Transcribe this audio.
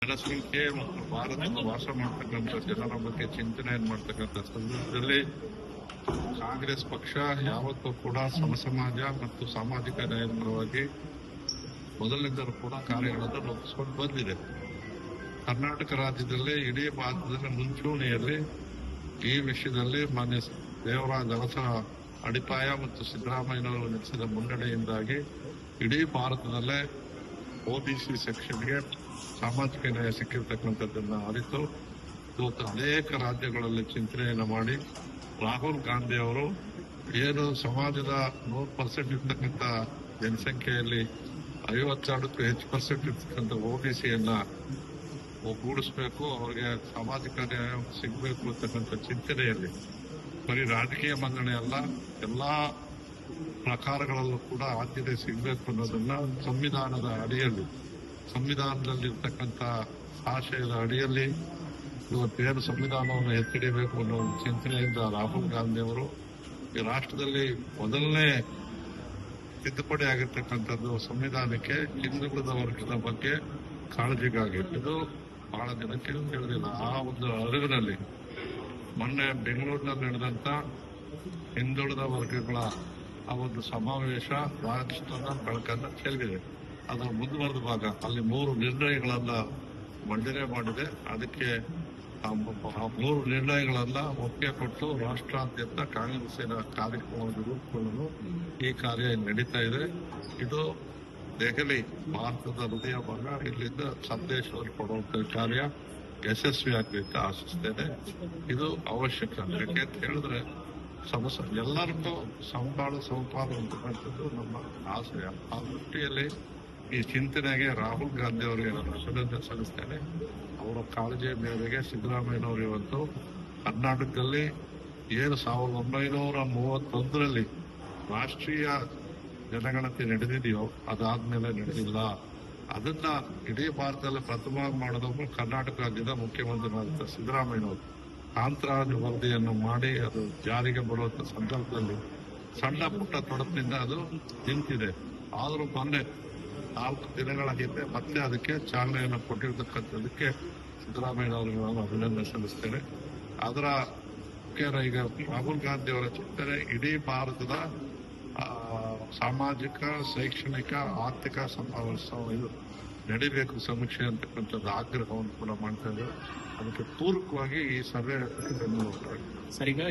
ಜನಸಂಖ್ಯೆ ಮತ್ತು ಭಾರತದ ವಾಸ ಮಾಡ್ತಕ್ಕಂಥ ಜನರ ಬಗ್ಗೆ ಚಿಂತನೆಯನ್ನು ಮಾಡ್ತಕ್ಕಂಥ ಸಂದರ್ಭದಲ್ಲಿ ಕಾಂಗ್ರೆಸ್ ಪಕ್ಷ ಯಾವತ್ತೂ ಕೂಡ ಸಮಸಮಾಜ ಮತ್ತು ಸಾಮಾಜಿಕ ನ್ಯಾಯದ ಪರವಾಗಿ ಮೊದಲಿನಿಂದಲೂ ಕೂಡ ಕಾರ್ಯಗಳನ್ನು ರೂಪಿಸಿಕೊಂಡು ಬಂದಿದೆ. ಕರ್ನಾಟಕ ರಾಜ್ಯದಲ್ಲಿ ಇಡೀ ಭಾರತದಲ್ಲಿ ಮುಂಚೂಣಿಯಲ್ಲಿ ಈ ವಿಷಯದಲ್ಲಿ ಮಾನ್ಯ ದೇವರಾಜ ಅರಸರ ಅಡಿಪಾಯ ಮತ್ತು ಸಿದ್ದರಾಮಯ್ಯನವರು ನಡೆಸಿದ ಮುನ್ನಡೆಯಿಂದಾಗಿ ಇಡೀ ಭಾರತದಲ್ಲೇ ಒಬಿಸಿ ಸೆಕ್ಷನ್ಗೆ ಸಾಮಾಜಿಕ ನ್ಯಾಯ ಸಿಕ್ಕಿರ್ತಕ್ಕಂಥದ್ದನ್ನು ಅರಿತು ಇವತ್ತು ಅನೇಕ ರಾಜ್ಯಗಳಲ್ಲಿ ಚಿಂತನೆಯನ್ನು ಮಾಡಿ ರಾಹುಲ್ ಗಾಂಧಿ ಅವರು ಏನು ಸಮಾಜದ 100% ಇರ್ತಕ್ಕಂಥ ಜನಸಂಖ್ಯೆಯಲ್ಲಿ 52ಕ್ಕೂ ಹೆಚ್ಚು % ಇರ್ತಕ್ಕಂಥ ಒಬಿಸಿಯನ್ನ ಒಗ್ಗೂಡಿಸಬೇಕು, ಅವರಿಗೆ ಸಾಮಾಜಿಕ ನ್ಯಾಯ ಸಿಗಬೇಕು ಅಂತಕ್ಕಂಥ ಚಿಂತನೆಯಲ್ಲಿ ಬರೀ ರಾಜಕೀಯ ಮನ್ನಣೆ ಅಲ್ಲ, ಎಲ್ಲಾ ಪ್ರಕಾರಗಳಲ್ಲೂ ಕೂಡ ಆದ್ಯತೆ ಸಿಗಬೇಕು ಅನ್ನೋದನ್ನ ಸಂವಿಧಾನದ ಅಡಿಯಲ್ಲಿ, ಸಂವಿಧಾನದಲ್ಲಿರ್ತಕ್ಕಂಥ ಆಶಯದ ಅಡಿಯಲ್ಲಿ ಇವತ್ತೇನು ಸಂವಿಧಾನವನ್ನು ಎತ್ತಿಡಬೇಕು ಅನ್ನೋ ಚಿಂತನೆಯಿಂದ ರಾಹುಲ್ ಗಾಂಧಿ ಅವರು ಈ ರಾಷ್ಟ್ರದಲ್ಲಿ ಮೊದಲನೇ ತಿದ್ದುಪಡಿ ಆಗಿರ್ತಕ್ಕಂಥದ್ದು ಸಂವಿಧಾನಕ್ಕೆ ಹಿಂದುಳಿದ ವರ್ಗದ ಬಗ್ಗೆ ಕಾಳಜಿಗಾಗಿ. ಇದು ಬಹಳ ಜನಕ್ಕೆ ತಿಳಿದಿಲ್ಲ. ಆ ಒಂದು ಅರಿವಿನಲ್ಲಿ ಮೊನ್ನೆ ಬೆಂಗಳೂರಿನಲ್ಲಿ ನಡೆದಂತ ಹಿಂದುಳಿದ ವರ್ಗಗಳ ಆ ಒಂದು ಸಮಾವೇಶ ರಾಷ್ಟ್ರದ ಬೆಳಕನ್ನು ಚೆಲ್ಲಿದೆ. ಅದರ ಮುಂದುವರೆದ ಭಾಗ ಅಲ್ಲಿ 3 ನಿರ್ಣಯಗಳನ್ನ ಮಂಡನೆ ಮಾಡಿದೆ. ಅದಕ್ಕೆ ಆ 3 ನಿರ್ಣಯಗಳನ್ನ ಒಪ್ಪಿಗೆ ಕೊಟ್ಟು ರಾಷ್ಟ್ರಾದ್ಯಂತ ಕಾಂಗ್ರೆಸ್ಸಿನ ಕಾರ್ಯಕ್ರಮವನ್ನು ರೂಪಿಸಿಕೊಳ್ಳಲು ಈ ಕಾರ್ಯ ನಡೀತಾ ಇದೆ. ಇದು ದೆಹಲಿ ಭಾರತದ ಹೃದಯ ಭಾಗ, ಇಲ್ಲಿಂದ ಸಂದೇಶವನ್ನು ಕೊಡುವಂತ ಕಾರ್ಯ ಯಶಸ್ವಿಯಾಗಲಿ ಅಂತ ಆಶಿಸ್ತೇನೆ. ಇದು ಅವಶ್ಯಕ. ಯಾಕೆ ಅಂತ ಹೇಳಿದ್ರೆ ಎಲ್ಲರಿಗೂ ಸಮಪಾಲು ಅಂತಕ್ಕಂಥದ್ದು ನಮ್ಮ ಆಶಯ. ಆ ದೃಷ್ಟಿಯಲ್ಲಿ ಈ ಚಿಂತನೆಗೆ ರಾಹುಲ್ ಗಾಂಧಿ ಅವರಿಗೆ ನಾನು ಅಭಿನಂದನೆ ಸಲ್ಲಿಸ್ತೇನೆ. ಅವರ ಕಾಳಜಿಯ ಮೇರೆಗೆ ಸಿದ್ದರಾಮಯ್ಯನವರು ಇವತ್ತು ಕರ್ನಾಟಕದಲ್ಲಿ ಏನು 1931ರಲ್ಲಿ ರಾಷ್ಟ್ರೀಯ ಜನಗಣತಿ ನಡೆದಿದೆಯೋ ಅದಾದ್ಮೇಲೆ ನಡೆದಿಲ್ಲ. ಅದನ್ನ ಇಡೀ ಭಾರತದಲ್ಲಿ ಪ್ರಥಮ ಮಾಡಿದವರು ಕರ್ನಾಟಕ ರಾಜ್ಯದ ಮುಖ್ಯಮಂತ್ರಿಗಳಾದ ಸಿದ್ದರಾಮಯ್ಯನವರು ಕಾಂತರಾಜ್ ವರದಿಯನ್ನು ಮಾಡಿ ಅದು ಜಾರಿಗೆ ಬರುವಂತ ಸಂದರ್ಭದಲ್ಲಿ ಸಣ್ಣ ಪುಟ್ಟ ತೊಡಪಿನಿಂದ ಅದು ನಿಂತಿದೆ. ಆದರೂ ಮೊನ್ನೆ 4 ದಿನಗಳ ಹಿಂದೆ ಮತ್ತೆ ಅದಕ್ಕೆ ಚಾಲನೆಯನ್ನು ಕೊಟ್ಟಿರ್ತಕ್ಕಂಥದಕ್ಕೆ ಸಿದ್ದರಾಮಯ್ಯನವರಿಗೆ ನಾನು ಅಭಿನಂದನೆ ಸಲ್ಲಿಸ್ತೇನೆ. ಅದರ ಈಗ ರಾಹುಲ್ ಗಾಂಧಿ ಅವರ ಚಿಂತನೆ ಇಡೀ ಭಾರತದ ಸಾಮಾಜಿಕ, ಶೈಕ್ಷಣಿಕ, ಆರ್ಥಿಕ ಇದು ನಡಿಬೇಕು ಸಮೀಕ್ಷೆ ಅಂತಕ್ಕಂಥದ್ದು ಆಗ್ರಹವನ್ನು ಕೂಡ ಮಾಡ್ತಾ ಇದ್ದಾರೆ. ಅದಕ್ಕೆ ಪೂರಕವಾಗಿ ಈ ಸರ್ವೆ ಸರ್, ಈಗ